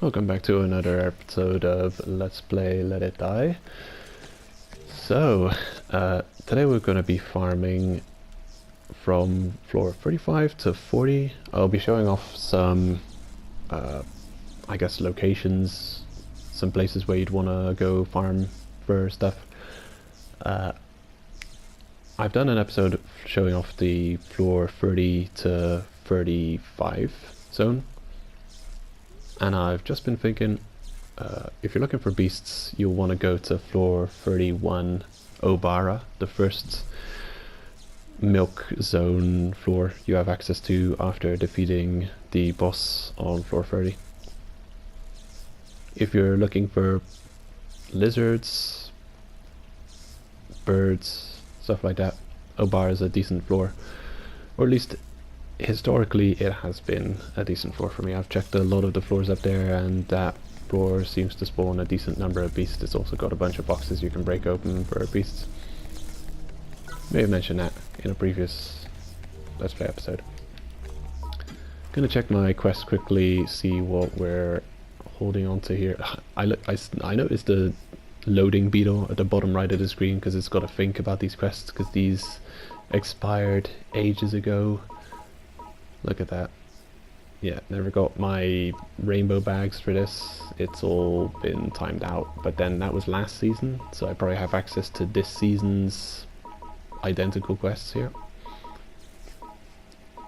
Welcome back to another episode of Let's Play Let It Die. So, today we're going to be farming from floor 35 to 40. I'll be showing off some, I guess, locations, some places where you'd want to go farm for stuff. I've done an episode showing off the floor 30 to 35 zone. And I've just been thinking, if you're looking for beasts, you'll want to go to floor 31 Obara, the first milk zone floor you have access to after defeating the boss on floor 30. If you're looking for lizards, birds, stuff like that, Obara is a decent floor, or at least historically it has been a decent floor for me. I've checked a lot of the floors up there and that floor seems to spawn a decent number of beasts. It's also got a bunch of boxes you can break open for beasts. May have mentioned that in a previous Let's Play episode. Gonna check my quest quickly, see what we're holding on to here. I noticed the loading beetle at the bottom right of the screen because it's got to think about these quests because these expired ages ago. Look at that. Yeah, never got my rainbow bags for this. It's all been timed out, but then that was last season, so I probably have access to this season's identical quests here.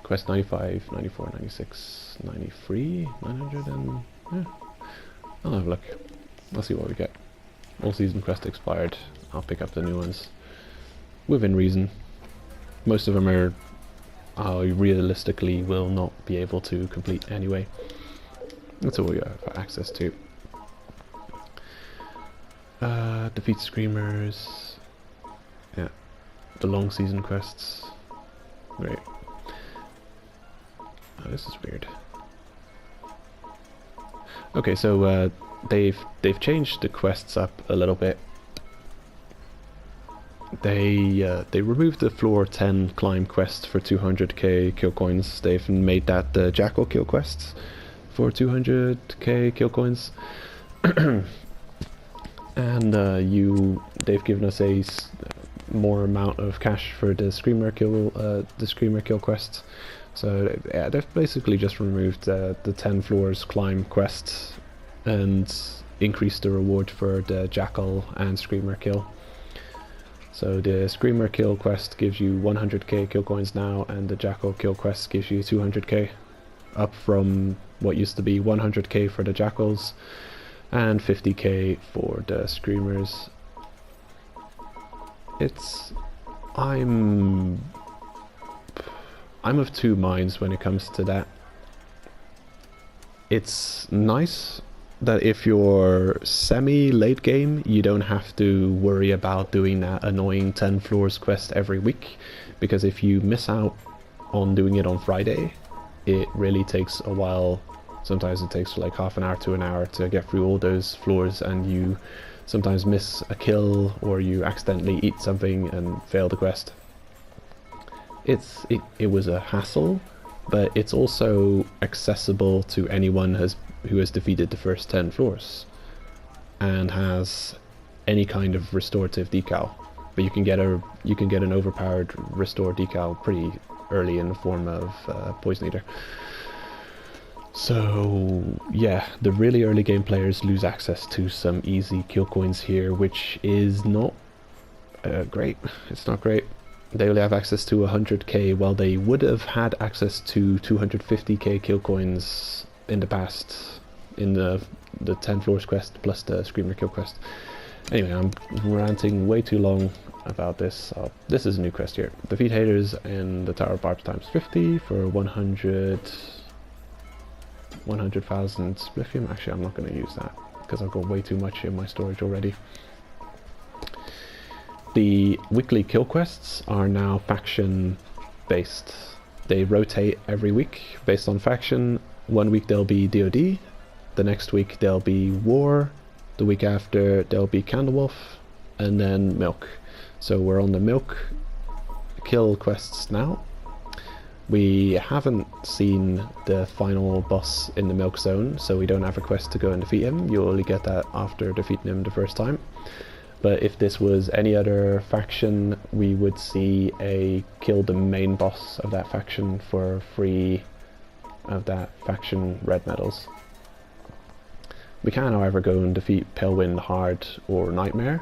Quest 95, 94, 96, 93, 900, and yeah. I'll have a look. I'll see what we get. All season quest expired. I'll pick up the new ones within reason. Most of them are I realistically will not be able to complete anyway. That's all we have access to. Defeat screamers. Yeah. The long season quests. Great. Oh, this is weird. Okay, so they've changed the quests up a little bit. They removed the floor 10 climb quest for 200k kill coins. They've made that the jackal kill quests for 200k kill coins. And they've given us a more amount of cash for the screamer kill quest. So yeah, they've basically just removed the 10 floors climb quests and increased the reward for the jackal and screamer kill. So the Screamer kill quest gives you 100k kill coins now, and the Jackal kill quest gives you 200k, up from what used to be 100k for the Jackals and 50k for the Screamers. I'm of two minds when it comes to that. It's nice that if you're semi-late game, you don't have to worry about doing that annoying 10 floors quest every week, because if you miss out on doing it on Friday, it really takes a while. Sometimes it takes like half an hour to an hour to get through all those floors, and you sometimes miss a kill or you accidentally eat something and fail the quest. It was a hassle, but it's also accessible to anyone who has defeated the first 10 floors and has any kind of restorative decal. But you can get an overpowered restore decal pretty early in the form of Poison Eater. So yeah, the really early game players lose access to some easy kill coins here, which is not great. It's not great. They only have access to 100k, while they would have had access to 250k kill coins in the past, in the 10 floors quest plus the Screamer kill quest. Anyway, I'm ranting way too long about this. This is a new quest here. Defeat haters in the Tower of Barbs times 50 for 100,000 spliffium. Actually, I'm not going to use that because I've got way too much in my storage already. The weekly kill quests are now faction based. They rotate every week based on faction. One week they'll be DoD, the next week they'll be War, the week after they'll be Candlewolf, and then Milk. So we're on the Milk kill quests now. We haven't seen the final boss in the Milk Zone, so we don't have a quest to go and defeat him. You'll only get that after defeating him the first time. But if this was any other faction, we would see a kill the main boss of that faction for free of that faction red medals. We can, however, go and defeat Palewind, Hard, or Nightmare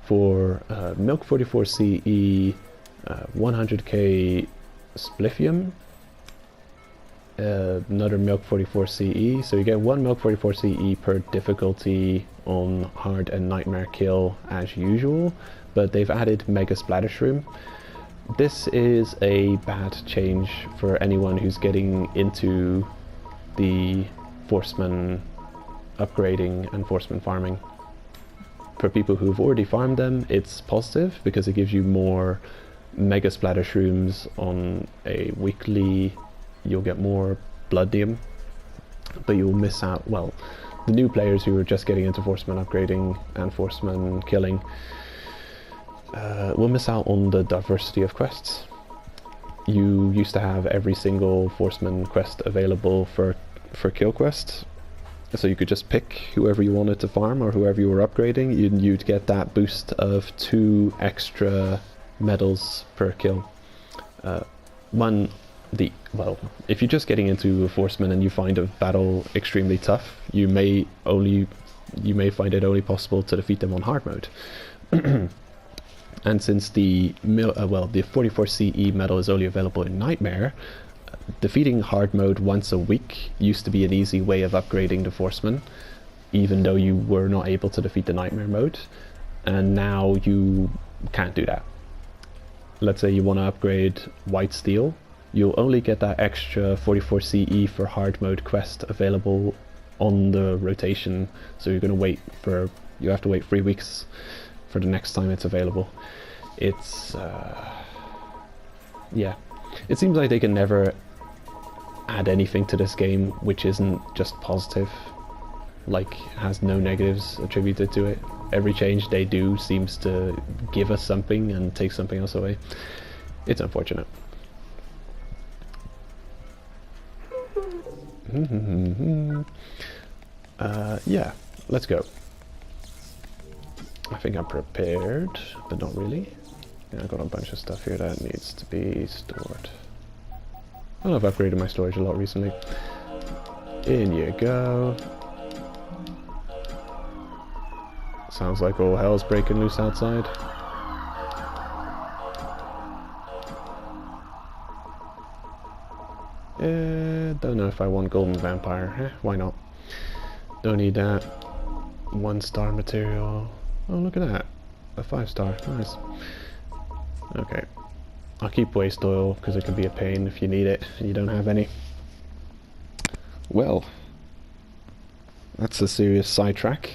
for Milk 44 CE, 100k Spliffium, another Milk 44 CE, so you get 1 Milk 44 CE per difficulty on Hard and Nightmare kill as usual, but they've added Mega Splatter Shroom. This is a bad change for anyone who's getting into the Forceman upgrading and Forceman farming. For people who've already farmed them, it's positive because it gives you more Mega Splatter Shrooms on a weekly. You'll get more Bloodium, but you'll miss out, well, the new players who are just getting into Forceman upgrading and Forceman killing will miss out on the diversity of quests. You used to have every single Forceman quest available for kill quests, so you could just pick whoever you wanted to farm or whoever you were upgrading. You'd get that boost of 2 extra medals per kill. If you're just getting into a Forceman and you find a battle extremely tough, you may find it only possible to defeat them on hard mode. And since the 44 CE medal is only available in Nightmare, defeating hard mode once a week used to be an easy way of upgrading the Forceman, even though you were not able to defeat the Nightmare mode, and now you can't do that. Let's say you want to upgrade White Steel, you'll only get that extra 44 CE for hard mode quest available on the rotation, so you have to wait 3 weeks for the next time it's available. It's yeah, it seems like they can never add anything to this game which isn't just positive, like has no negatives attributed to it. Every change they do seems to give us something and take something else away. It's unfortunate. Yeah, let's go. I think I'm prepared, but not really. Yeah, I've got a bunch of stuff here that needs to be stored. Well, I've upgraded my storage a lot recently. In you go. Sounds like all hell's breaking loose outside. Don't know if I want Golden Vampire. Why not? Don't need that. 1-star material. Oh, look at that. A 5-star. Nice. Okay. I'll keep waste oil because it can be a pain if you need it and you don't have any. Well, that's a serious sidetrack.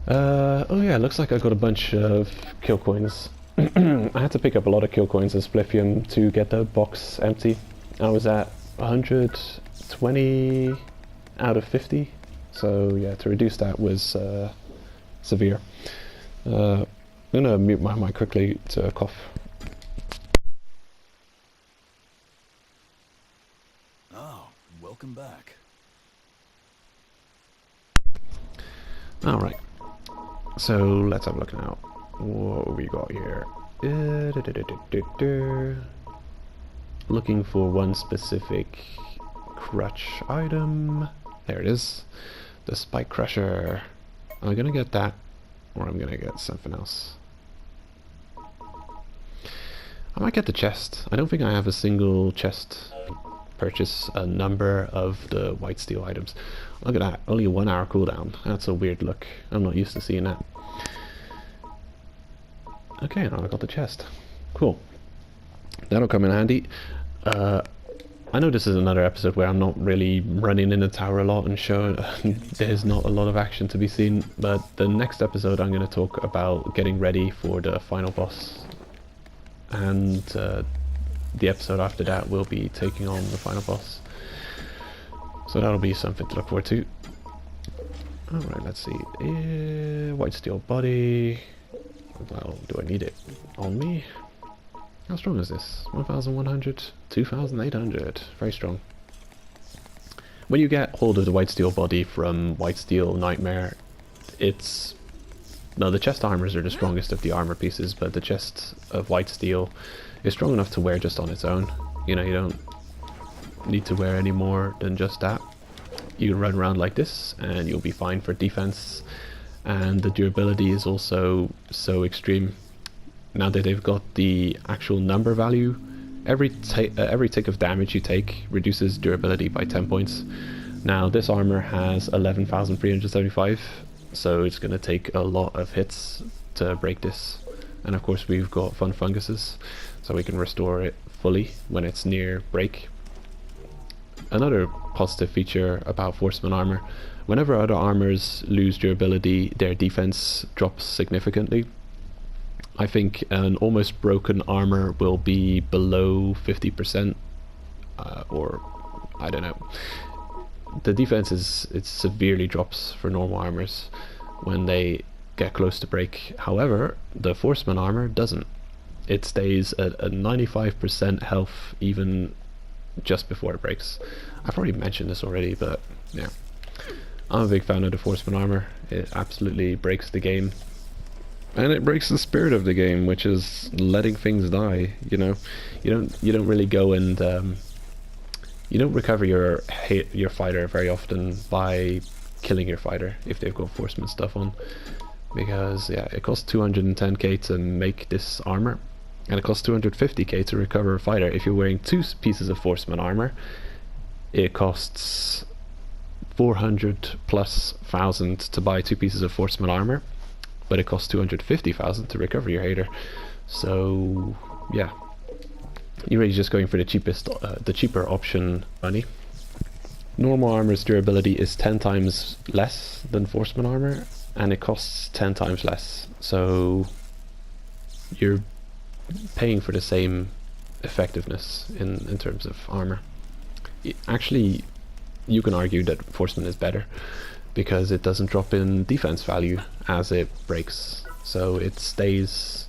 Oh yeah, looks like I got a bunch of kill coins. I had to pick up a lot of kill coins as Spliffium to get the box empty. I was at 120 out of 50, so yeah, to reduce that was severe. I'm gonna mute my mic quickly to cough. Oh, welcome back. Alright, so let's have a look now. What we got here? Looking for one specific crutch item. There it is. The Spike Crusher. Am I gonna get that? Or I'm gonna get something else? I might get the chest. I don't think I have a single chest. Purchase a number of the white steel items. Look at that, only a 1 hour cooldown. That's a weird look. I'm not used to seeing that. Okay, now I got the chest. Cool. That'll come in handy. I know this is another episode where I'm not really running in the tower a lot and showing there's not a lot of action to be seen, but the next episode I'm going to talk about getting ready for the final boss, and the episode after that will be taking on the final boss, so that'll be something to look forward to. Alright, let's see. White steel body. Well, do I need it on me? How strong is this? 1100, 2800. Very strong. When you get hold of the White Steel body from White Steel Nightmare, it's... No, the chest armors are the strongest of the armor pieces, but the chest of White Steel is strong enough to wear just on its own. You know, you don't need to wear any more than just that. You can run around like this and you'll be fine for defense, and the durability is also so extreme. Now that they've got the actual number value, every tick of damage you take reduces durability by 10 points. Now this armor has 11,375, so it's going to take a lot of hits to break this. And of course we've got fun funguses, so we can restore it fully when it's near break. Another positive feature about Forceman armor: whenever other armors lose durability, their defense drops significantly. I think an almost broken armor will be below 50%, or I don't know. The defense it severely drops for normal armors when they get close to break. However, the Forceman armor doesn't. It stays at a 95% health even just before it breaks. I've already mentioned this already, but yeah. I'm a big fan of the Forceman armor. It absolutely breaks the game. And it breaks the spirit of the game, which is letting things die, you know. You don't really go and you don't recover your fighter very often by killing your fighter if they've got Forceman stuff on, because yeah, it costs 210k to make this armor, and it costs 250k to recover a fighter. If you're wearing 2 pieces of Forceman armor, it costs 400 plus thousand to buy 2 pieces of Forceman armor, but it costs 250,000 to recover your hater. So yeah, you're really just going for the cheaper option money. Normal armor's durability is 10 times less than Forceman armor, and it costs 10 times less. So you're paying for the same effectiveness in terms of armor. Actually, you can argue that Forceman is better, because it doesn't drop in defense value as it breaks, so it stays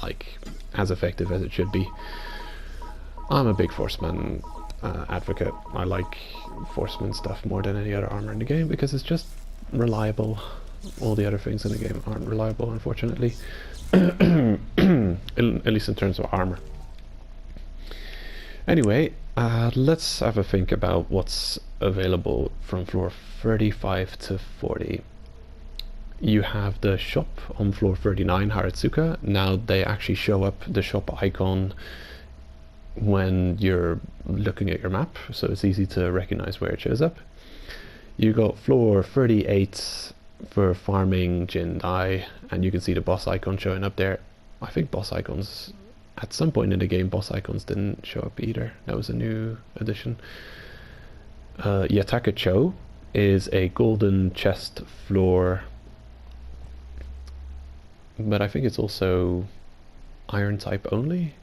like as effective as it should be. I'm a big Forceman advocate. I like Forceman stuff more than any other armor in the game because it's just reliable. All the other things in the game aren't reliable, unfortunately. At least in terms of armor. Anyway, let's have a think about what's available from floor 35 to 40. You have the shop on floor 39, Haratsuka. Now they actually show up, the shop icon, when you're looking at your map, so it's easy to recognize where it shows up. You got floor 38 for farming Jindai, and you can see the boss icon showing up there. I think boss icons, at some point in the game, boss icons didn't show up either. That was a new addition. Yataka Cho is a golden chest floor, but I think it's also iron type only.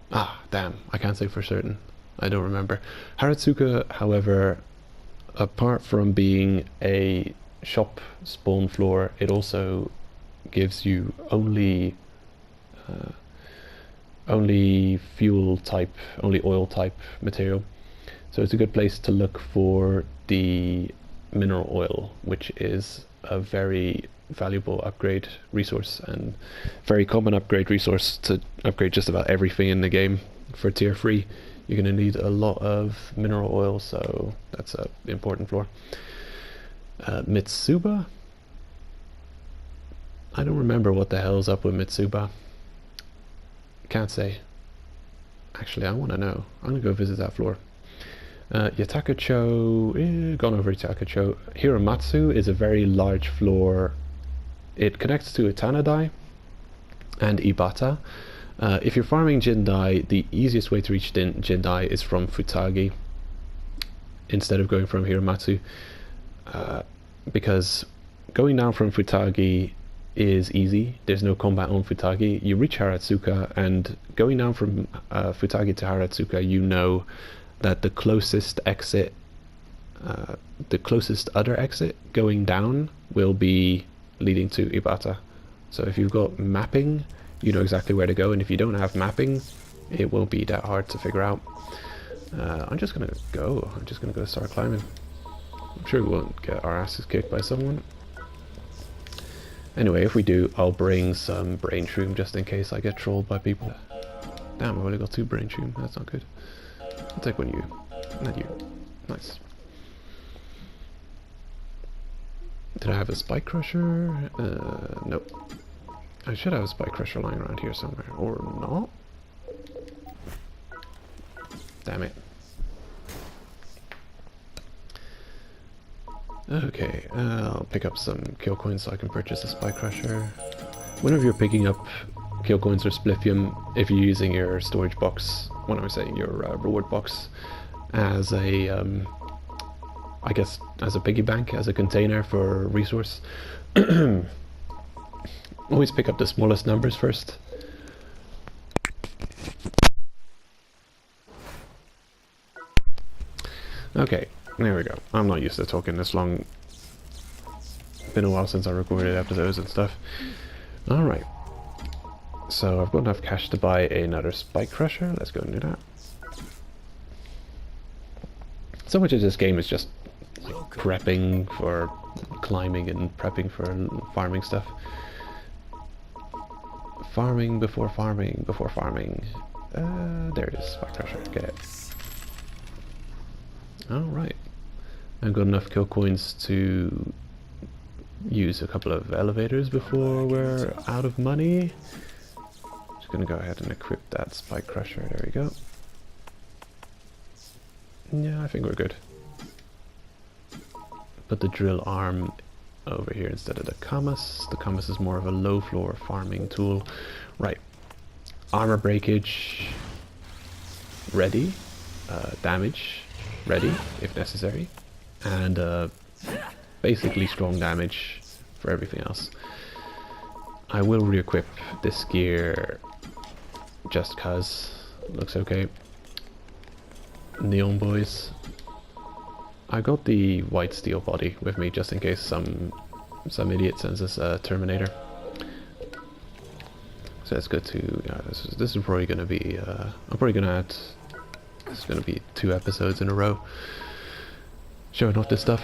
Ah, damn, I can't say for certain. I don't remember. Haratsuka, however, apart from being a shop spawn floor, it also gives you only fuel type, only oil type material. So it's a good place to look for the mineral oil, which is a very valuable upgrade resource and very common upgrade resource to upgrade just about everything in the game. For tier 3 you're going to need a lot of mineral oil, so that's an important floor. Mitsuba, I don't remember what the hell's up with Mitsuba. Can't say. Actually, I want to know. I'm going to go visit that floor. Yataka-cho, gone over Yataka-cho. Hiramatsu is a very large floor. It connects to Itanadai and Ibata. If you're farming Jindai, the easiest way to reach Jindai is from Futagi instead of going from Hiramatsu, because going down from Futagi is easy. There's no combat on Futagi. You reach Haratsuka, and going down from Futagi to Haratsuka, you know that the closest exit, the closest other exit going down will be leading to Ibata. So if you've got mapping, you know exactly where to go, and if you don't have mapping, it won't be that hard to figure out. I'm just gonna go start climbing. I'm sure we won't get our asses kicked by someone. Anyway, if we do, I'll bring some brain shroom just in case I get trolled by people. Damn, I've only got 2 brain shroom. That's not good. I'll take one of you. Not you. Nice. Did I have a spike crusher? Nope. I should have a spike crusher lying around here somewhere. Or not? Damn it. Okay, I'll pick up some kill coins so I can purchase a spike crusher. Whenever you're picking up kill coins or spliffium, if you're using your storage box, when I was saying your reward box, as a, I guess, as a piggy bank, as a container for resource, always pick up the smallest numbers first. Okay, there we go. I'm not used to talking this long. Been a while since I recorded episodes and stuff. Alright. So I've got enough cash to buy another spike crusher. Let's go and do that. So much of this game is just like prepping for climbing and prepping for farming stuff. Farming before farming before farming. There it is, spike crusher. Get it. Alright. I've got enough kill coins to use a couple of elevators before we're out of money. Just gonna go ahead and equip that spike crusher. There we go. Yeah, I think we're good. Put the drill arm over here instead of the Kamas. The Kamas is more of a low floor farming tool. Right. Armor breakage ready. Damage ready if necessary. And basically strong damage for everything else. I will re-equip this gear just cause it looks okay. Neon boys. I got the white steel body with me just in case some idiot sends us a Terminator. So it's good to. Yeah, this is probably gonna be. I'm probably gonna add. This is gonna be 2 episodes in a row showing off this stuff.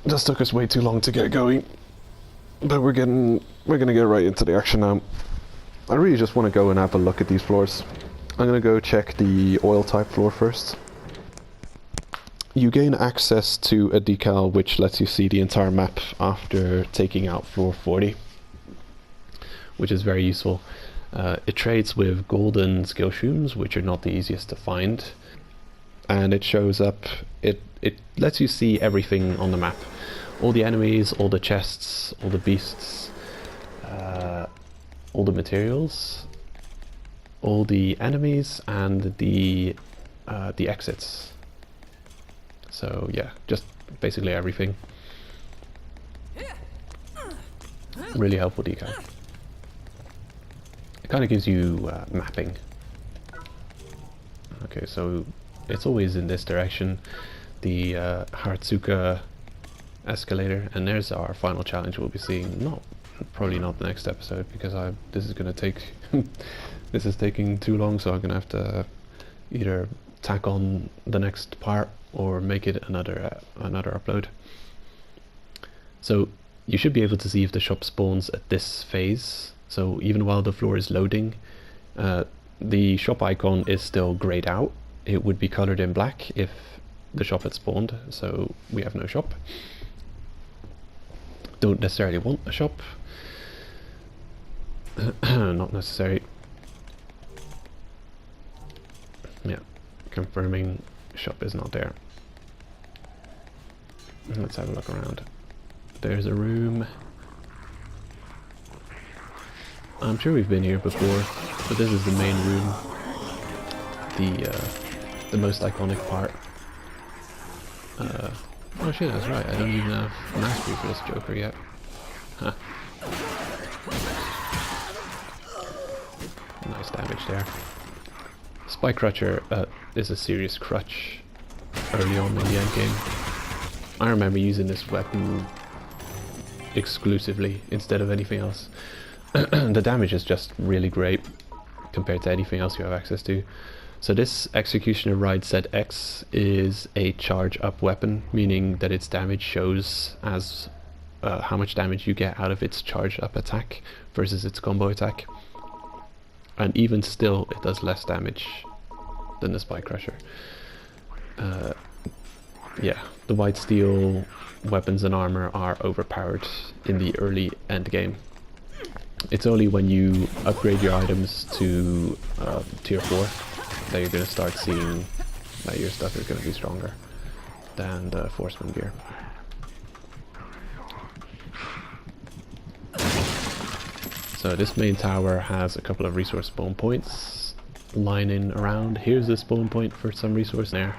Just took us way too long to get going, but we're gonna get right into the action now. I really just want to go and have a look at these floors. I'm gonna go check the oil type floor first. You gain access to a decal which lets you see the entire map after taking out floor 40, which is very useful. It trades with golden skill shrooms, which are not the easiest to find, and it shows up. It lets you see everything on the map, all the enemies, all the chests, all the beasts, all the materials, all the enemies, and the exits. So yeah, just basically everything. Really helpful decal. It kind of gives you mapping. Okay, so it's always in this direction, the Haratsuka escalator, and there's our final challenge we'll be seeing. Probably not the next episode because this is gonna take this is taking too long, so I'm gonna have to either tack on the next part or make it another upload. So you should be able to see if the shop spawns at this phase. So even while the floor is loading, the shop icon is still grayed out. It would be colored in black if the shop had spawned, so we have no shop. Don't necessarily want a shop. Not necessary. Yeah, confirming shop is not there. Let's have a look around. There's a room. I'm sure we've been here before, but this is the main room. The most iconic part. Oh shit, that's right, I don't even have mastery for this Joker yet. Huh. Nice damage there. Spike Crutcher is a serious crutch early on in the endgame. I remember using this weapon exclusively instead of anything else. the damage is just really great compared to anything else you have access to. So this Executioner Ride Set X is a charge up weapon, meaning that its damage shows as how much damage you get out of its charge up attack versus its combo attack. And even still, it does less damage than the Spike Crusher. Yeah, the White Steel weapons and armor are overpowered in the early end game. It's only when you upgrade your items to tier 4 that you're going to start seeing that your stuff is going to be stronger than the Forceman gear. So this main tower has a couple of resource spawn points lining around. Here's the spawn point for some resource there.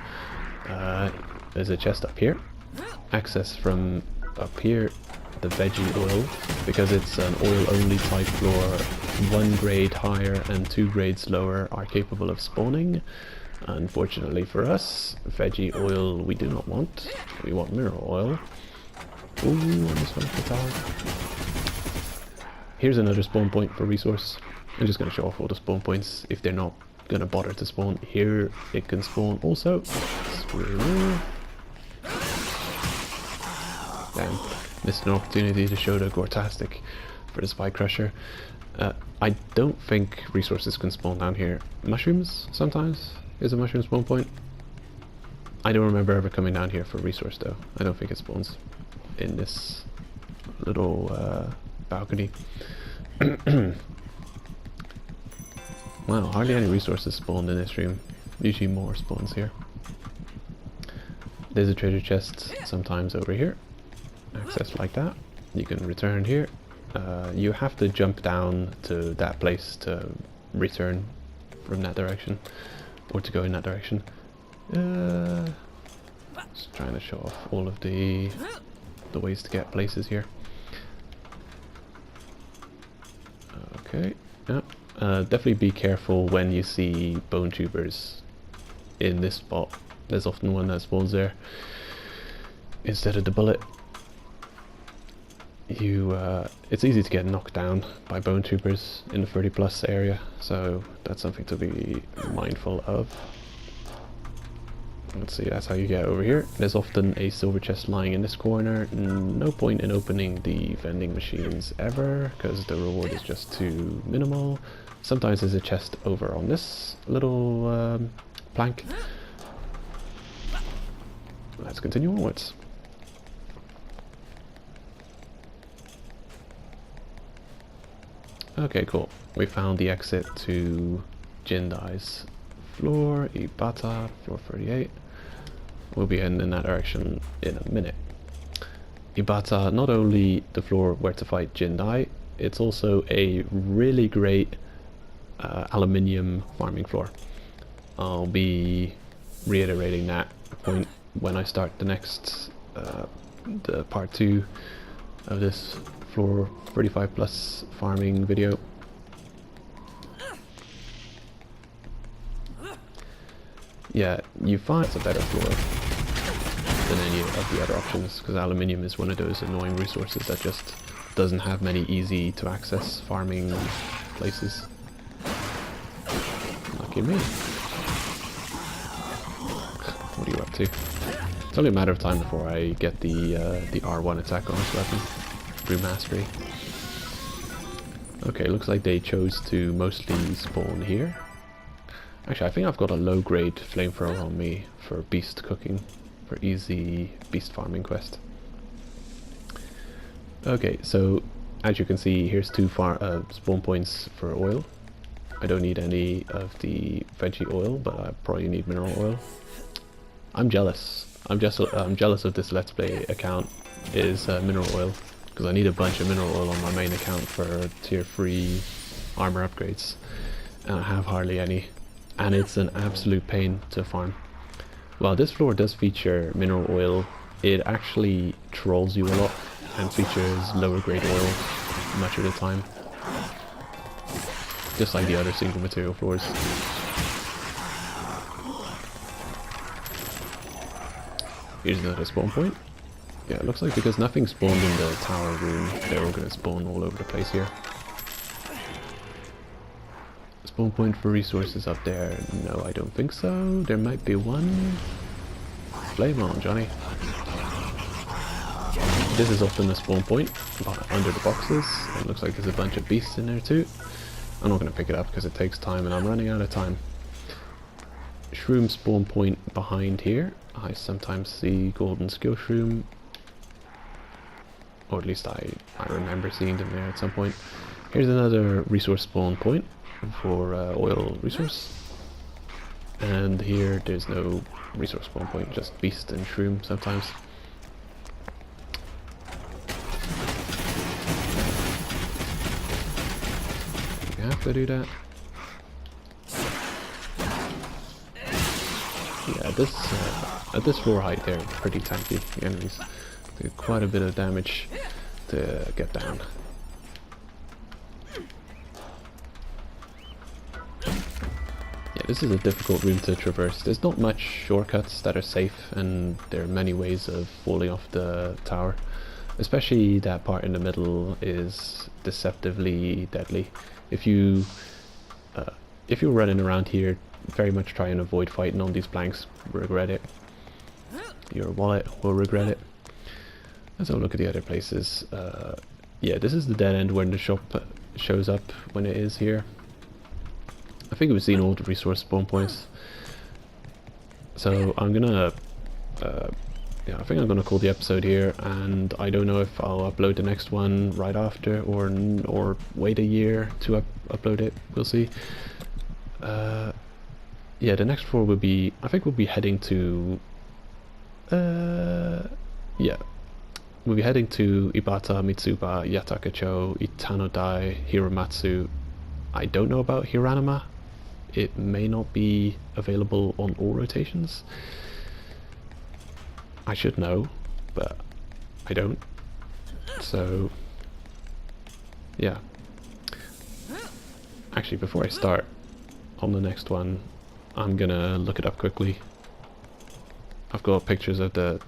There's a chest up here. Access from up here, the veggie oil, because it's an oil only type floor, 1 grade higher and 2 grades lower are capable of spawning. Unfortunately for us, veggie oil we do not want. We want mineral oil. Ooh, almost went off the tower. Here's another spawn point for resource. I'm just going to show off all the spawn points if they're not going to bother to spawn. Here it can spawn also. Damn, missed an opportunity to show the Gortastic for the Spike Crusher. I don't think resources can spawn down here. Mushrooms sometimes is a mushroom spawn point. I don't remember ever coming down here for resource though. I don't think it spawns in this little balcony. Wow, hardly any resources spawned in this room. Usually more spawns here. There's a treasure chest sometimes over here. Access like that. You can return here. You have to jump down to that place to return from that direction, or to go in that direction. Just trying to show off all of the ways to get places here. Okay, yeah. Definitely be careful when you see bone tubers in this spot. There's often one that spawns there instead of the bullet. It's easy to get knocked down by bone tubers in the 30+ area, so that's something to be mindful of. Let's see, that's how you get over here. There's often a silver chest lying in this corner. No point in opening the vending machines ever, because the reward is just too minimal. Sometimes there's a chest over on this little plank. Let's continue onwards. Okay, cool. We found the exit to Jindai's floor, Ibata, floor 38. We'll be heading in that direction in a minute. Ibata, not only the floor where to fight Jindai, it's also a really great aluminium farming floor. I'll be reiterating that point when I start the next, the part 2 of this floor 35+ farming video. Yeah, you find it's a better floor than any of the other options, because aluminium is one of those annoying resources that just doesn't have many easy to access farming places. Lucky me. What are you up to? It's only a matter of time before I get the R1 attack on this weapon. Brew Mastery. Okay, looks like they chose to mostly spawn here. Actually, I think I've got a low-grade flamethrower on me for beast cooking, for easy beast farming quest. Okay, so as you can see, here's 2 spawn points for oil. I don't need any of the veggie oil, but I probably need mineral oil. I'm jealous. I'm jealous of this Let's Play account is mineral oil, because I need a bunch of mineral oil on my main account for tier 3 armor upgrades, and I have hardly any. And it's an absolute pain to farm. While this floor does feature mineral oil, it actually trolls you a lot and features lower grade oil much of the time. Just like the other single material floors. Here's another spawn point. Yeah, it looks like because nothing spawned in the tower room, they're all going to spawn all over the place here. Spawn point for resources up there? No, I don't think so. There might be one. Flame on, Johnny. This is often a spawn point under the boxes. It looks like there's a bunch of beasts in there too. I'm not going to pick it up because it takes time and I'm running out of time. Shroom spawn point behind here. I sometimes see golden skill shroom. Or at least I remember seeing them there at some point. Here's another resource spawn point for oil resource. And here there's no resource spawn point, just beast and shroom sometimes. You have to do that. Yeah, at this floor height they're pretty tanky. The enemies do quite a bit of damage to get down. Yeah, this is a difficult room to traverse. There's not much shortcuts that are safe, and there are many ways of falling off the tower. Especially that part in the middle is deceptively deadly. If you're running around here, very much try and avoid fighting on these planks. Regret it. Your wallet will regret it. Let's have a look at the other places. Yeah, this is the dead end when the shop shows up when it is here. I think we've seen all the resource spawn points. So I'm gonna yeah, I think I'm gonna call the episode here, and I don't know if I'll upload the next one right after or wait a year to upload it. We'll see. Yeah, the next floor will be, I think we'll be heading to yeah, we'll be heading to Ibata, Mitsuba, Yatakacho, Itanodai, Hiramatsu. I don't know about Hiranuma. It may not be available on all rotations. I should know, but I don't. So, yeah. Actually, before I start on the next one, I'm gonna look it up quickly. I've got pictures of the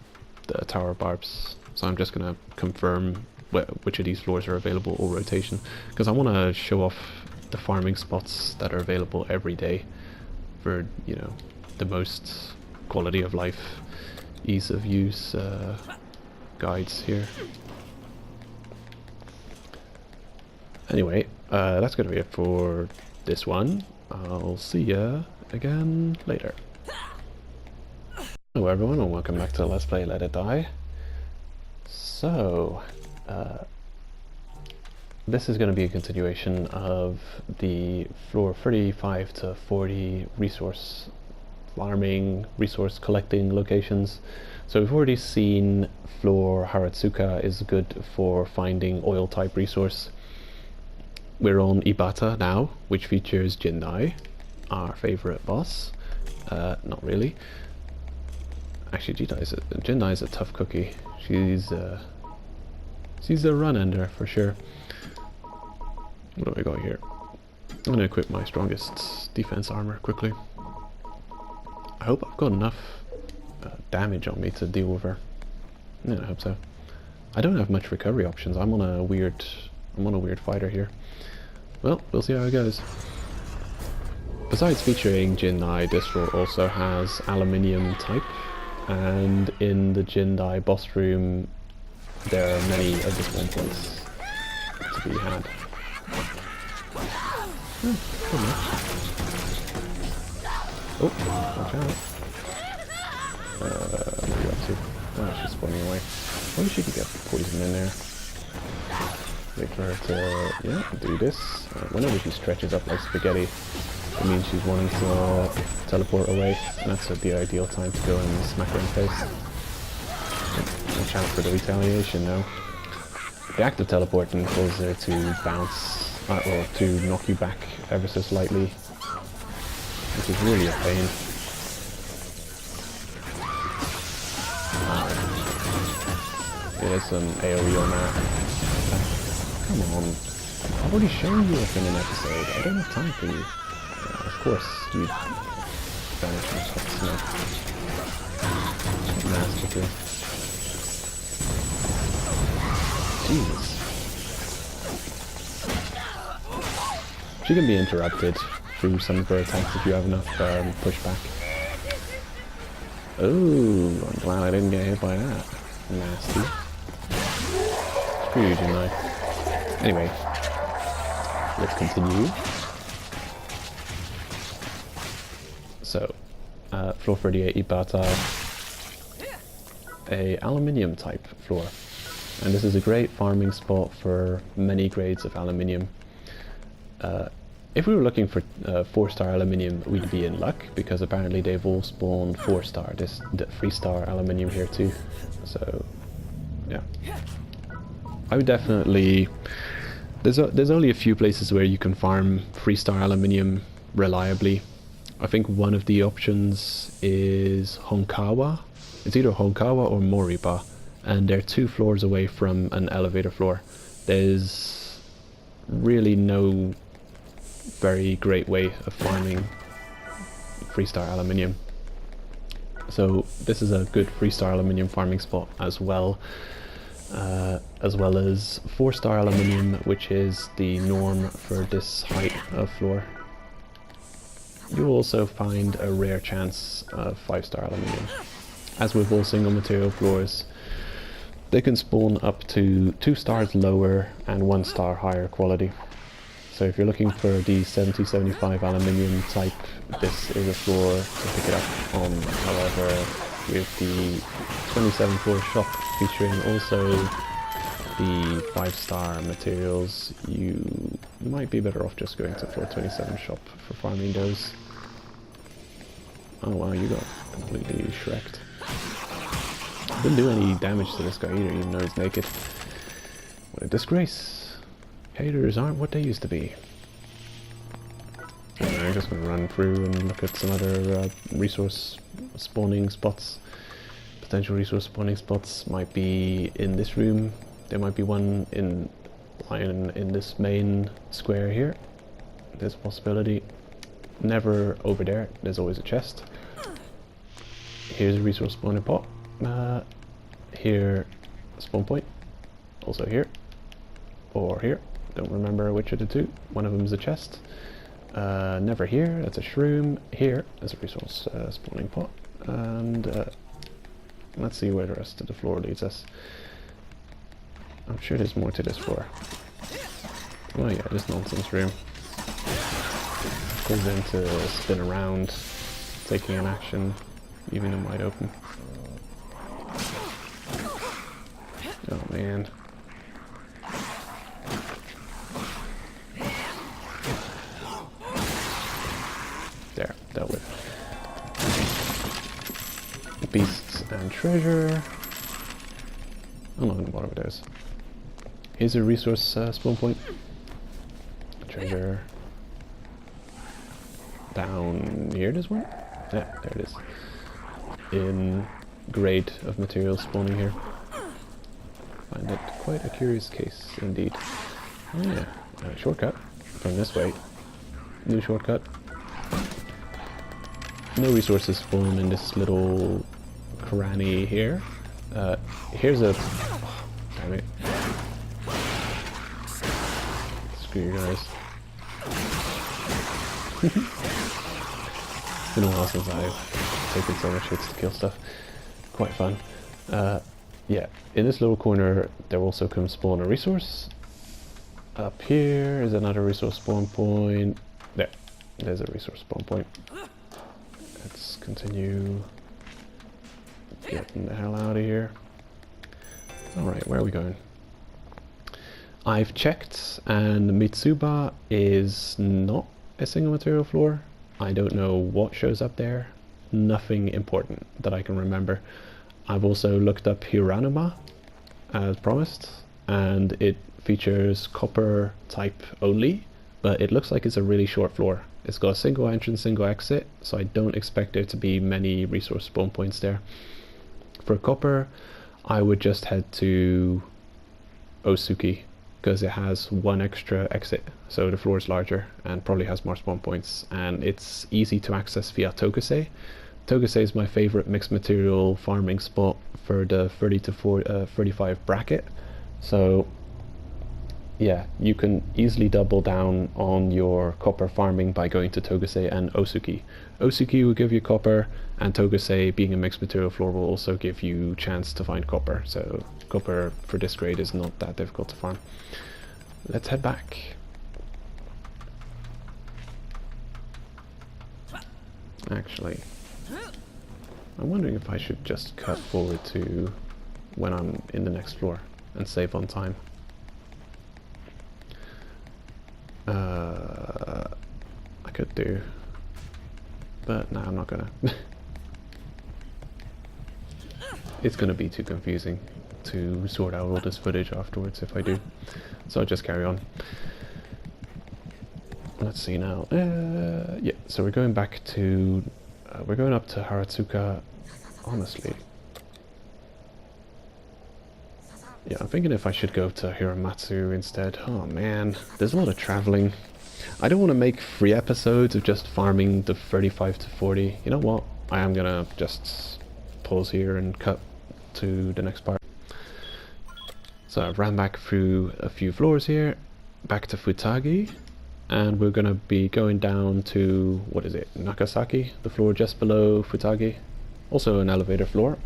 tower barbs, so I'm just gonna confirm which of these floors are available all rotation, because I want to show off the farming spots that are available every day for, you know, the most quality of life, ease of use guides here. Anyway, that's gonna be it for this one. I'll see ya again later. Hello everyone, and welcome back to Let's Play Let It Die. So, this is going to be a continuation of the floor 35 to 40 resource farming, resource collecting locations. So we've already seen floor Haratsuka is good for finding oil type resource. We're on Ibata now, which features Jindai, our favorite boss. Not really. Actually, Jindai is a tough cookie. She's a run-ender for sure. What do I got here? I'm going to equip my strongest defense armor quickly. I hope I've got enough damage on me to deal with her. Yeah, I hope so. I don't have much recovery options. I'm on a weird fighter here. Well, we'll see how it goes. Besides featuring Jindai, this floor also has aluminium type, and in the Jindai boss room there are many of the spawn points to be had. Oh, watch out. What are you up to? Oh, she's spawning away. Maybe she could get poison in there. Wait for her to, yeah, do this. Whenever she stretches up like spaghetti, it means she's wanting to teleport away, and that's the ideal time to go and smack her in the face. Watch out for the retaliation now. The act of teleporting causes her to bounce, or to knock you back ever so slightly, which is really a pain. There's some AoE on that. Come on. I've already shown you in an episode. I don't have time for you. Of course, you vanish from smoke. Masterfully. Jesus. She can be interrupted through some of her attacks if you have enough pushback. Oh, I'm glad I didn't get hit by that. Nasty. Screw you, didn't I? Anyway, let's continue. So, floor 38 Ibata, a aluminium type floor. And this is a great farming spot for many grades of aluminium. If we were looking for 4-star aluminium, we'd be in luck, because apparently they've all spawned 4-star, this 3-star aluminium here too. So, yeah. I would definitely... There's only a few places where you can farm 3-star aluminium reliably. I think one of the options is Honkawa. It's either Honkawa or Moriba, and they're 2 floors away from an elevator floor. There's really no very great way of farming 3-star aluminium. So this is a good 3-star aluminium farming spot as well as 4-star aluminium, which is the norm for this height of floor. You'll also find a rare chance of 5-star aluminium. As with all single material floors, they can spawn up to 2 stars lower and 1 star higher quality. So if you're looking for the 70-75 aluminium type, this is a floor to pick it up on. However, with the 27 floor shop featuring also the 5-star materials, you might be better off just going to floor 27 shop for farming those. Oh wow, you got completely shreked. Didn't do any damage to this guy either, even though he's naked. What a disgrace. Haters aren't what they used to be. Anyway, I'm just going to run through and look at some other resource spawning spots. Potential resource spawning spots might be in this room. There might be one in this main square here. There's a possibility. Never over there. There's always a chest. Here's a resource spawning pot. Here, spawn point. Also here. Or here. Don't remember which of the two. One of them is a chest. Never here. That's a shroom. Here is a resource spawning pot. And let's see where the rest of the floor leads us. I'm sure there's more to this floor. Oh yeah, this nonsense room. Goes in to spin around, taking an action, leaving them wide open. Oh man. There, dealt with. Beasts and treasure. I'm not gonna bother with those. Here's a resource spawn point. Treasure. Down here, this one? Yeah, there it is. In grade of materials spawning here. Find it quite a curious case indeed. Oh yeah, shortcut from this way. New shortcut. No resources spawn in this little cranny here. Here's a... oh, damn it. Screw you guys. It's been a while since I've taken so much hits to kill stuff. Quite fun. Yeah, in this little corner there also comes spawn a resource. Up here is another resource spawn point. There's a resource spawn point. Let's continue getting the hell out of here. Alright, where are we going? I've checked and Mitsuba is not a single material floor. I don't know what shows up there. Nothing important that I can remember. I've also looked up Hiranuma as promised, and it features copper type only, but it looks like it's a really short floor. It's got a single entrance, single exit, so I don't expect there to be many resource spawn points there. For copper, I would just head to Osuki, because it has one extra exit, so the floor is larger and probably has more spawn points, and it's easy to access via Tokuse. Tokuse is my favorite mixed material farming spot for the 30 to 35 bracket, so yeah, you can easily double down on your copper farming by going to Tokusei and Osuki. Osuki will give you copper, and Tokusei, being a mixed material floor, will also give you chance to find copper. So copper for this grade is not that difficult to farm. Let's head back. Actually, I'm wondering if I should just cut forward to when I'm in the next floor and save on time. I could do, but no, I'm not gonna. It's gonna be too confusing to sort out all this footage afterwards if I do, so I'll just carry on. Let's see now. Yeah, so we're going back to, we're going up to Haratsuka. Honestly, yeah, I'm thinking if I should go to Hiramatsu instead. Oh man, there's a lot of traveling. I don't want to make 3 episodes of just farming the 35 to 40. You know what? I am gonna just pause here and cut to the next part. So I've ran back through a few floors here, back to Futagi, and we're gonna be going down to, what is it, Nakasaki, the floor just below Futagi. Also an elevator floor.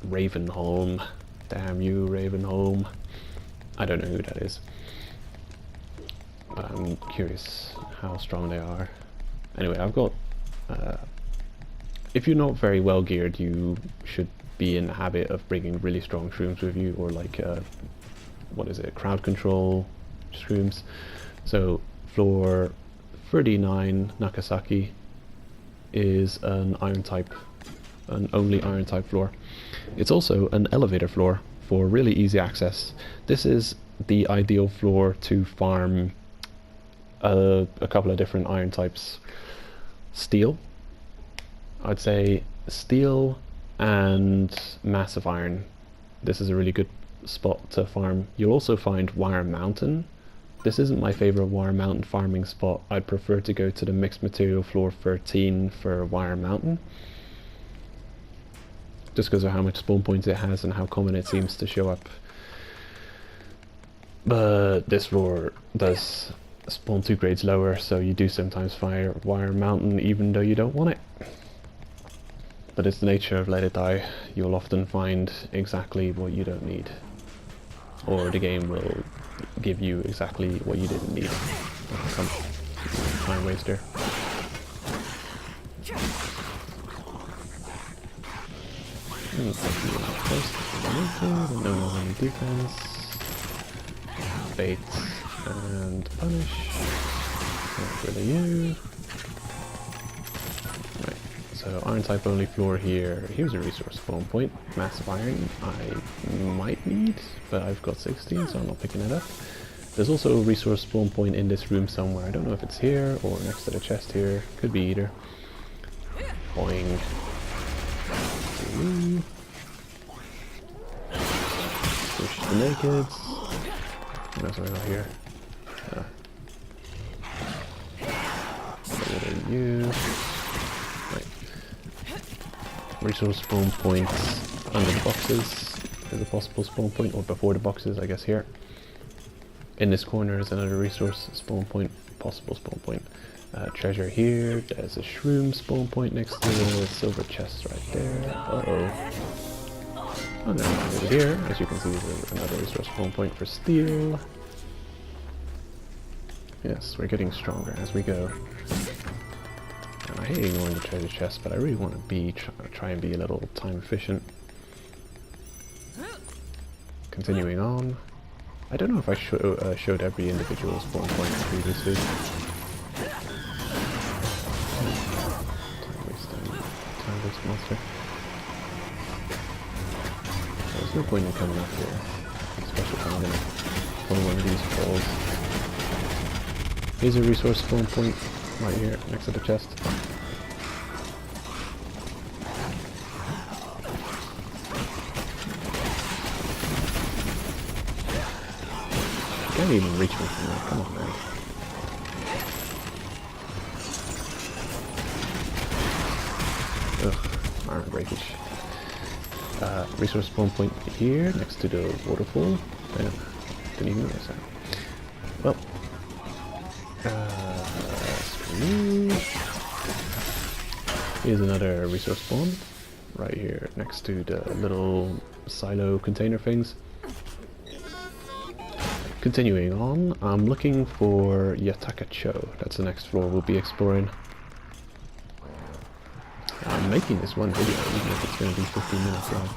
Ravenholm. Damn you, Ravenholm. I don't know who that is, but I'm curious how strong they are. Anyway, I've got, if you're not very well geared, you should be in the habit of bringing really strong shrooms with you, or like, what is it, crowd control shrooms. So floor 39 Nakasaki is an iron type, an only iron type floor. It's also an elevator floor for really easy access. This is the ideal floor to farm a couple of different iron types. Steel, I'd say steel and massive iron. This is a really good spot to farm. You'll also find Wire Mountain. This isn't my favorite Wire Mountain farming spot. I'd prefer to go to the mixed material floor 13 for Wire Mountain, just because of how much spawn points it has and how common it seems to show up. But this floor does spawn 2 grades lower, so you do sometimes fire Wire Mountain even though you don't want it. But it's the nature of Let It Die. You'll often find exactly what you don't need, or the game will give you exactly what you didn't need. Oh, come on. Time waster. No normal defense. Bait and punish. Not really you. Right, so iron type only floor here. Here's a resource spawn point. Massive iron I might need, but I've got 16, so I'm not picking it up. There's also a resource spawn point in this room somewhere. I don't know if it's here or next to the chest here. Could be either. Boing. Push the nakeds. No, sorry, not here. What are you? Right. Resource spawn points under the boxes. There's a possible spawn point, or before the boxes, I guess here. In this corner is another resource spawn point, possible spawn point. Treasure here. There's a shroom spawn point next to the silver chest right there. Uh-oh. Oh no, over here, as you can see, there's another resource spawn point for steel. Yes, we're getting stronger as we go. And I hate ignoring the treasure chest, but I really want to try and be a little time efficient. Continuing on. I don't know if I showed every individual spawn point previously. Time waste monster. There's no point in coming up here, especially if I'm going to follow one of these falls. Here's a resource spawn point right here next to the chest. You can't even reach me from there, come on man. Ugh, iron breakage. resource spawn point here, next to the waterfall. Didn't even notice that. Well, screw. Here's another resource spawn, right here next to the little silo container things. Continuing on, I'm looking for Yataka-cho. That's the next floor we'll be exploring. I'm making this one video, even if it's going to be 15 minutes long.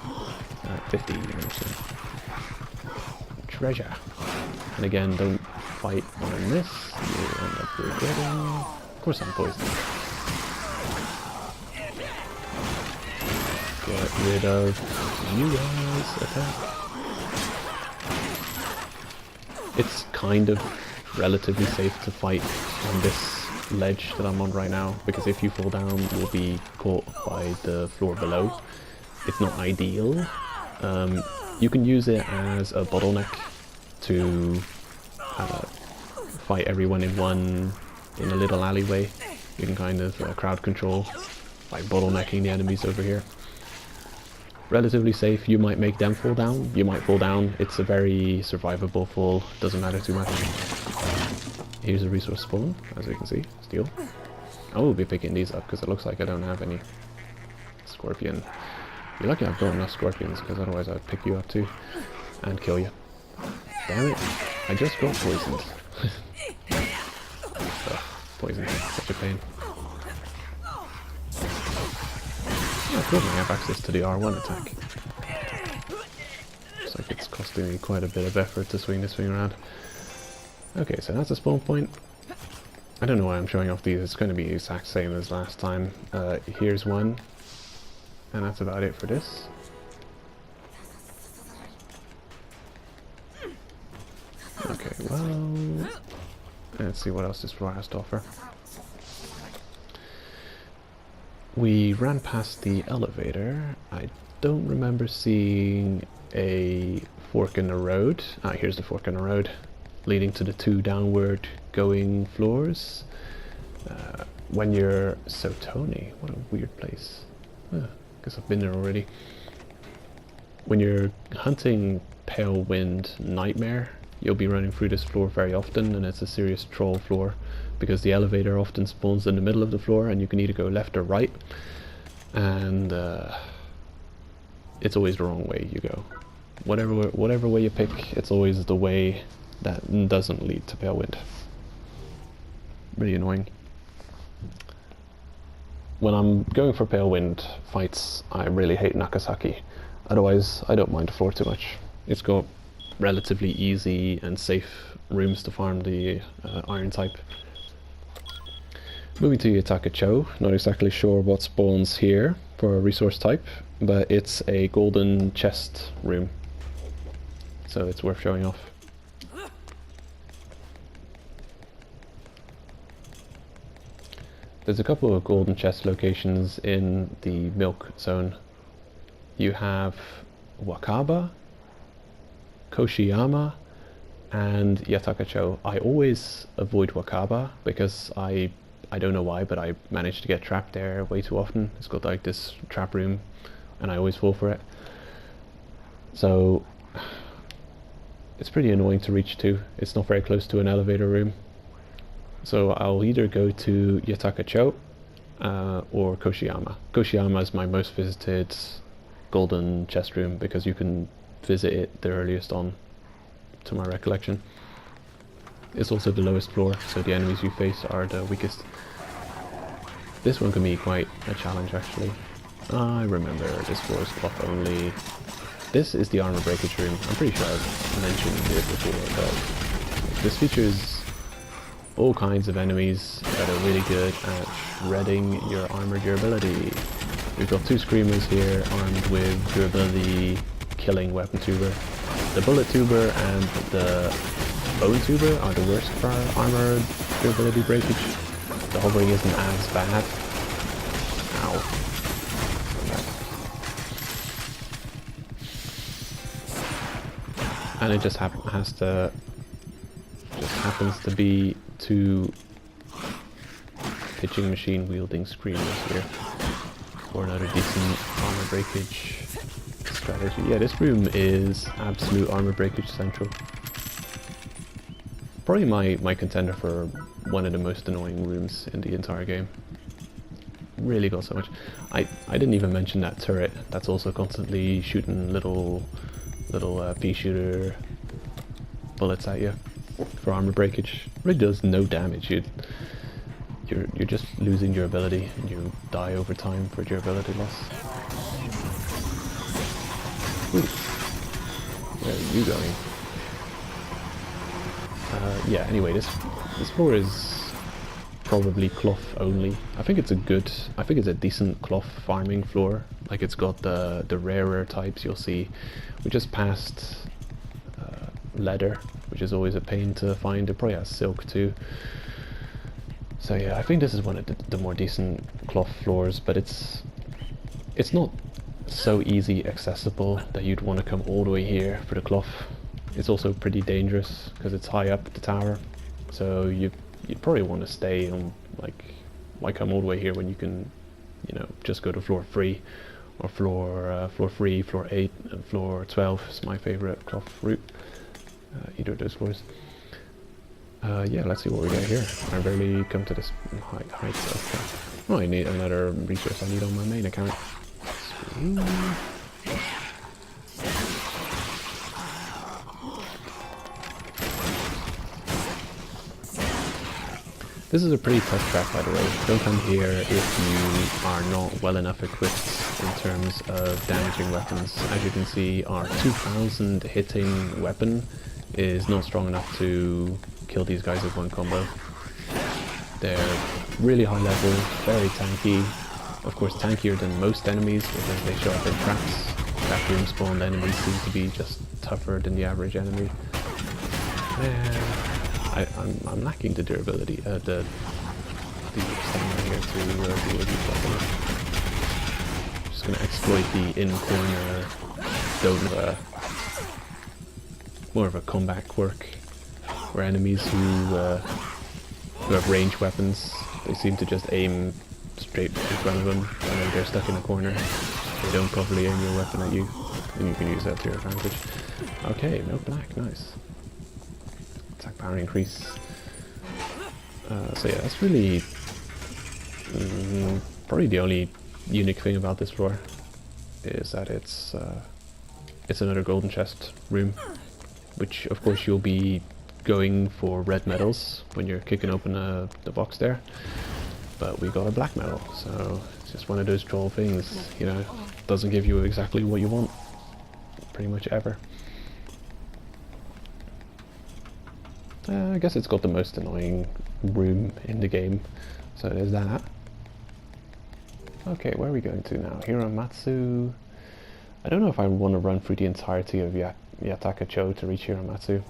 50 minutes long. Treasure. And again, don't fight on this. You'll end up regretting. Of course I'm poisoned. Get rid of you guys. Attack. It's kind of relatively safe to fight on this ledge that I'm on right now, because if you fall down you'll be caught by the floor below. It's not ideal. You can use it as a bottleneck to fight everyone in a little alleyway. You can kind of crowd control by bottlenecking the enemies over here. Relatively safe. You might make them fall down, you might fall down. It's a very survivable fall, doesn't matter too much. Here's a resource spawn, as you can see. Steel. I will be picking these up because it looks like I don't have any scorpion. You're lucky I've got enough scorpions, because otherwise I'd pick you up too and kill you. Damn it, I just got poisoned. Ugh, poison, such a pain. Oh, cool, I have access to the R1 attack. Looks like it's costing me quite a bit of effort to swing this thing around. Okay, so that's a spawn point. I don't know why I'm showing off these, it's going to be the exact same as last time. Here's one. And that's about it for this. Okay, well... let's see what else this floor has to offer. We ran past the elevator. I don't remember seeing a fork in the road. Ah, here's the fork in the road, leading to the two downward going floors. When you're Sotoni, what a weird place. Guess I've been there already. When you're hunting Pale Wind Nightmare, you'll be running through this floor very often, and it's a serious troll floor because the elevator often spawns in the middle of the floor and you can either go left or right, and it's always the wrong way you go. Whatever way you pick, it's always the way that doesn't lead to Pale Wind. Really annoying. When I'm going for Pale Wind fights, I really hate Nakasaki. Otherwise, I don't mind the floor too much. It's got relatively easy and safe rooms to farm the iron type. Moving to Yataka-cho, not exactly sure what spawns here for a resource type, but it's a golden chest room, so it's worth showing off. There's a couple of golden chest locations in the milk zone. You have Wakaba, Koshiyama, and Yataka-cho. I always avoid Wakaba because I don't know why, but I manage to get trapped there way too often. It's got like this trap room and I always fall for it. So it's pretty annoying to reach to. It's not very close to an elevator room. So I'll either go to Yataka-cho or Koshiyama. Koshiyama is my most visited golden chest room because you can visit it the earliest on, to my recollection. It's also the lowest floor, so the enemies you face are the weakest. This one can be quite a challenge actually. I remember this floor is cloth only. This is the armor breakage room. I'm pretty sure I've mentioned it before, but this features all kinds of enemies that are really good at shredding your armor durability. We've got two screamers here armed with durability killing weapon tuber. The bullet tuber and the bone tuber are the worst for armor durability breakage. The hovering isn't as bad. Ow. And it just happens to be two pitching machine wielding screamers here for another decent armor breakage strategy. Yeah, this room is absolute armor breakage central. Probably my contender for one of the most annoying rooms in the entire game. Really got so much. I didn't even mention that turret that's also constantly shooting little pea shooter bullets at you for armor breakage. Really does no damage. You're just losing your ability, and you die over time for durability loss. Ooh. Where are you going? Yeah, anyway, this floor is probably cloth only. I think it's a decent cloth farming floor. Like, it's got the rarer types you'll see. We just passed leather, which is always a pain to find. It probably has silk too. So yeah, I think this is one of the more decent cloth floors, but it's not so easy accessible that you'd want to come all the way here for the cloth. It's also pretty dangerous because it's high up the tower, so you'd probably want to stay on, like, why come all the way here when you can, you know, just go to floor 3 or floor 3, floor 8 and floor 12 is my favorite cloth route. Either of those floors. Yeah, let's see what we got here. I barely come to this height stuff. Oh, I need another resource I need on my main account. This is a pretty tough track, by the way. Don't come here if you are not well enough equipped in terms of damaging weapons. As you can see, our 2000 hitting weapon is not strong enough to kill these guys with one combo. They're really high level, very tanky. Of course, tankier than most enemies because they show up in traps. Trap room spawned enemies seem to be just tougher than the average enemy. I'm lacking the durability, the stamina here to deal with these weapons. Just gonna exploit the in-corner Goto, more of a combat quirk, where enemies who have ranged weapons, they seem to just aim straight in front of them, and then they're stuck in a corner. They don't properly aim your weapon at you, and you can use that to your advantage. Okay, no black, nice. Attack power increase. So yeah, that's really probably the only unique thing about this floor is that it's another golden chest room, which of course you'll be going for red medals when you're kicking open the box there, but we got a black medal, so it's just one of those troll things, you know, doesn't give you exactly what you want pretty much ever. I guess it's got the most annoying room in the game, so there's that. Okay, where are we going to now? Hiramatsu. I don't know if I want to run through the entirety of Yataka-cho to reach Hiramatsu.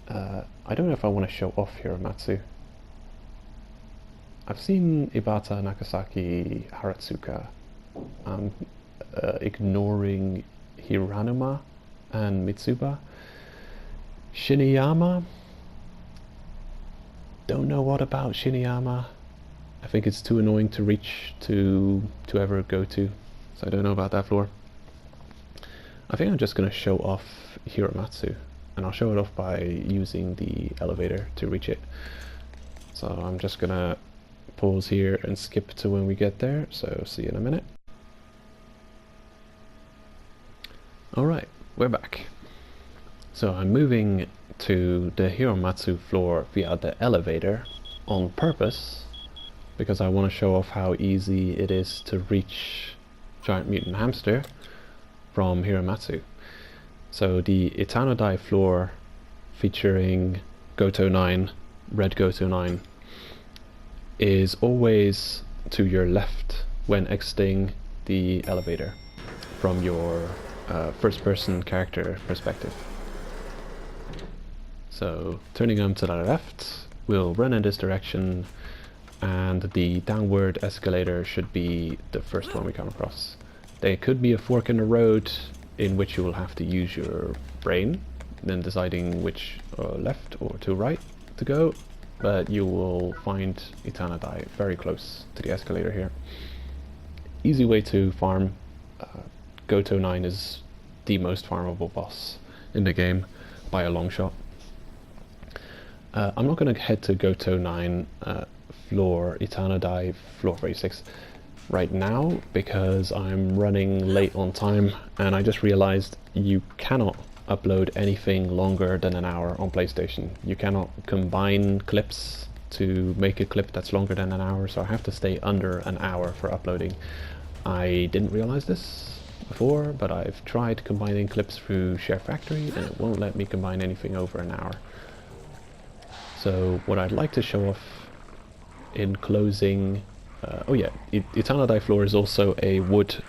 I don't know if I want to show off Hiramatsu. I've seen Ibata, Nagasaki, Haratsuka. I'm ignoring Hiranuma and Mitsuba. Shiniyama? Don't know what about Shiniyama. I think it's too annoying to reach to ever go to, so I don't know about that floor. I think I'm just going to show off Hiramatsu, and I'll show it off by using the elevator to reach it. So I'm just going to pause here and skip to when we get there, so see you in a minute. Alright, we're back. So I'm moving to the Hiramatsu floor via the elevator on purpose, because I want to show off how easy it is to reach Giant Mutant Hamster from Hiramatsu. So the Itanodai floor featuring Goto 9, Red Goto 9, is always to your left when exiting the elevator from your first-person character perspective. So turning on to the left, we'll run in this direction, and the downward escalator should be the first one we come across. There could be a fork in the road in which you will have to use your brain, then deciding which left or to right to go, but you will find Itanodai very close to the escalator here. Easy way to farm. Goto 9 is the most farmable boss in the game by a long shot. I'm not going to head to Goto 9 floor Itanadai floor 36 right now because I'm running late on time, and I just realized you cannot upload anything longer than an hour on PlayStation. You cannot combine clips to make a clip that's longer than an hour, so I have to stay under an hour for uploading. I didn't realize this before, but I've tried combining clips through Share Factory and it won't let me combine anything over an hour. So what I'd like to show off in closing, oh yeah, Itanadai floor is also a wood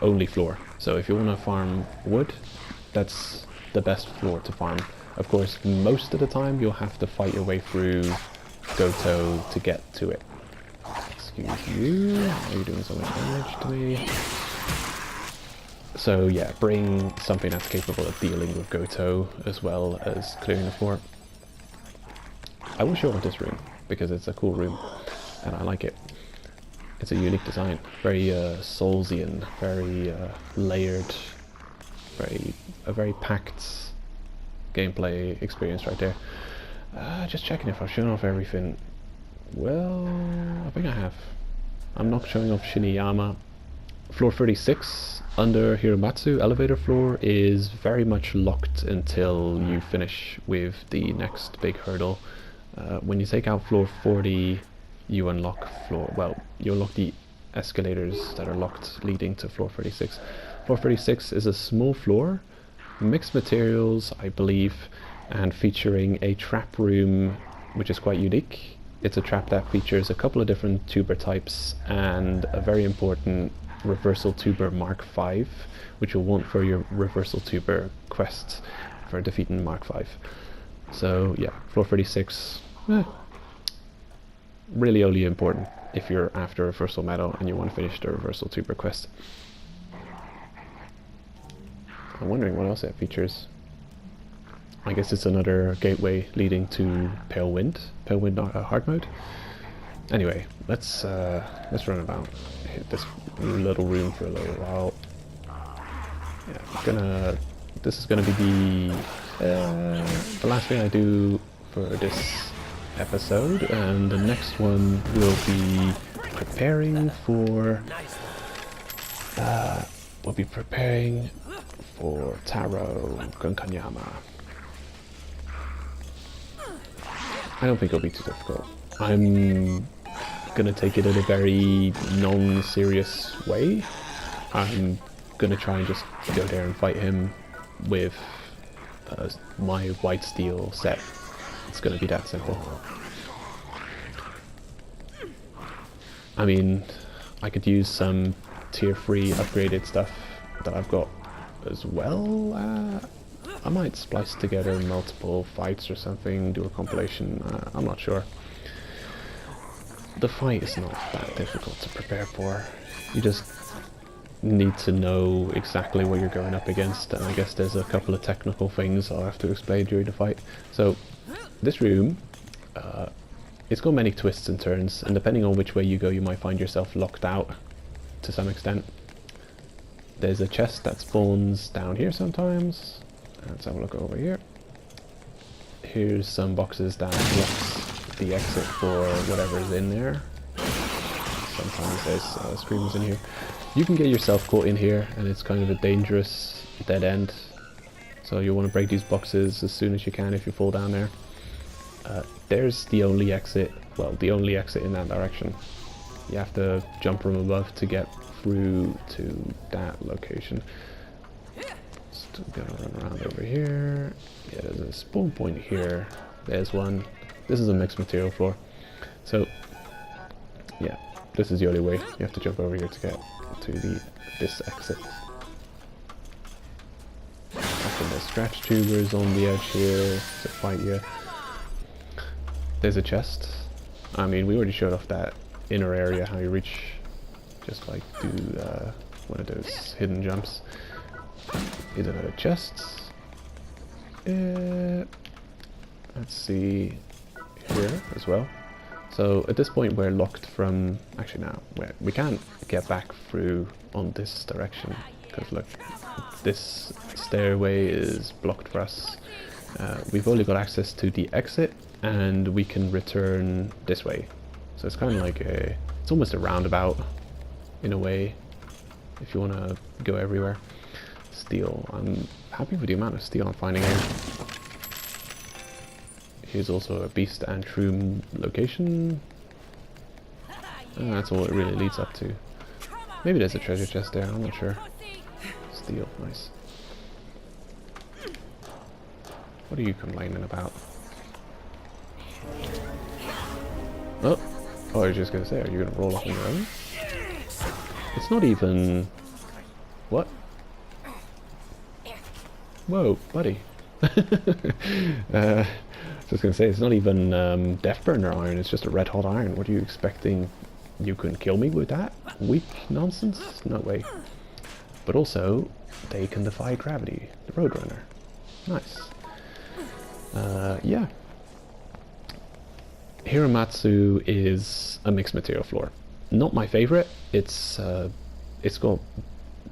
only floor. So if you want to farm wood, that's the best floor to farm. Of course, most of the time you'll have to fight your way through Goto to get to it. Excuse you, you're doing so much damage to me. So yeah, bring something that's capable of dealing with Goto as well as clearing the floor. I will show off this room because it's a cool room and I like it. It's a unique design, very Soulsian, very layered, a very packed gameplay experience right there. Just checking if I've shown off everything. Well, I think I have. I'm not showing off Shiniyama. Floor 36 under Hiromatsu elevator floor is very much locked until you finish with the next big hurdle. When you take out floor 40, you unlock you unlock the escalators that are locked leading to floor 36. Floor 36 is a small floor, mixed materials, I believe, and featuring a trap room which is quite unique. It's a trap that features a couple of different tuber types and a very important reversal tuber Mark V, which you'll want for your reversal tuber quest for defeating Mark V. So yeah, floor 36, really only important if you're after reversal medal and you want to finish the reversal tuber quest. I'm wondering what else it features. I guess it's another gateway leading to Pale Wind hard mode. Anyway, let's run about, hit this little room for a little while. Yeah, this is gonna be the last thing I do for this episode, and the next one will be preparing for Taro Gunkanyama. I don't think it'll be too difficult. I'm gonna take it in a very non-serious way. I'm gonna try and just go there and fight him with my white steel set. It's gonna be that simple. I mean, I could use some tier 3 upgraded stuff that I've got as well. I might splice together multiple fights or something, do a compilation, I'm not sure. The fight is not that difficult to prepare for. You just need to know exactly what you're going up against, and I guess there's a couple of technical things I'll have to explain during the fight. So, this room, it's got many twists and turns, and depending on which way you go you might find yourself locked out to some extent. There's a chest that spawns down here sometimes. Let's have a look over here. Here's some boxes that blocks the exit for whatever's in there. Sometimes there's screamers in here. You can get yourself caught in here, and it's kind of a dangerous dead end. So you want to break these boxes as soon as you can if you fall down there. There's the only exit, well, the only exit in that direction. You have to jump from above to get through to that location. Still gonna run around over here. Yeah, there's a spawn point here. There's one. This is a mixed material floor. So, yeah, this is the only way. You have to jump over here to get to this exit. Often there's scratch tubers on the edge here to fight you. There's a chest. I mean, we already showed off that inner area, how you reach, just like do one of those hidden jumps. Here's another chest. Let's see here as well. So at this point we're locked from, actually now, we can't get back through on this direction because look, this stairway is blocked for us. We've only got access to the exit, and we can return this way. So it's kind of like it's almost a roundabout in a way, if you want to go everywhere. Steel. I'm happy with the amount of steel I'm finding here. Here's also a beast and shroom location. And that's all it really leads up to. Maybe there's a treasure chest there, I'm not sure. Steel, nice. What are you complaining about? Oh, I was just going to say, are you going to roll off on your own? It's not even... What? Whoa, buddy. Just going to say, it's not even Death Burner iron, it's just a red hot iron. What are you expecting? You can kill me with that? Weak nonsense? No way. But also, they can defy gravity. The Roadrunner. Nice. Yeah. Hiramatsu is a mixed material floor. Not my favorite. It's got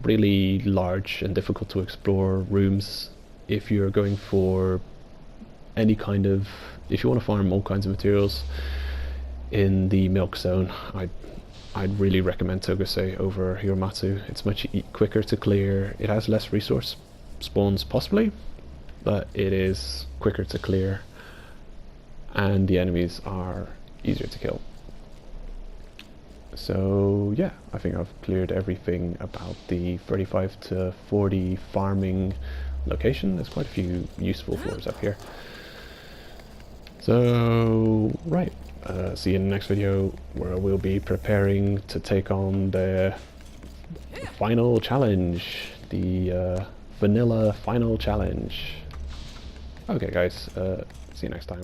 really large and difficult to explore rooms. If you're going for any kind of... If you want to farm all kinds of materials in the milk zone, I'd really recommend Togase over Hiramatsu. It's much quicker to clear. It has less resource spawns possibly, but it is quicker to clear, and the enemies are easier to kill. So yeah, I think I've cleared everything about the 35 to 40 farming location. There's quite a few useful floors up here. So right, see you in the next video, where we'll be preparing to take on the final challenge, the vanilla final challenge. Okay guys, see you next time.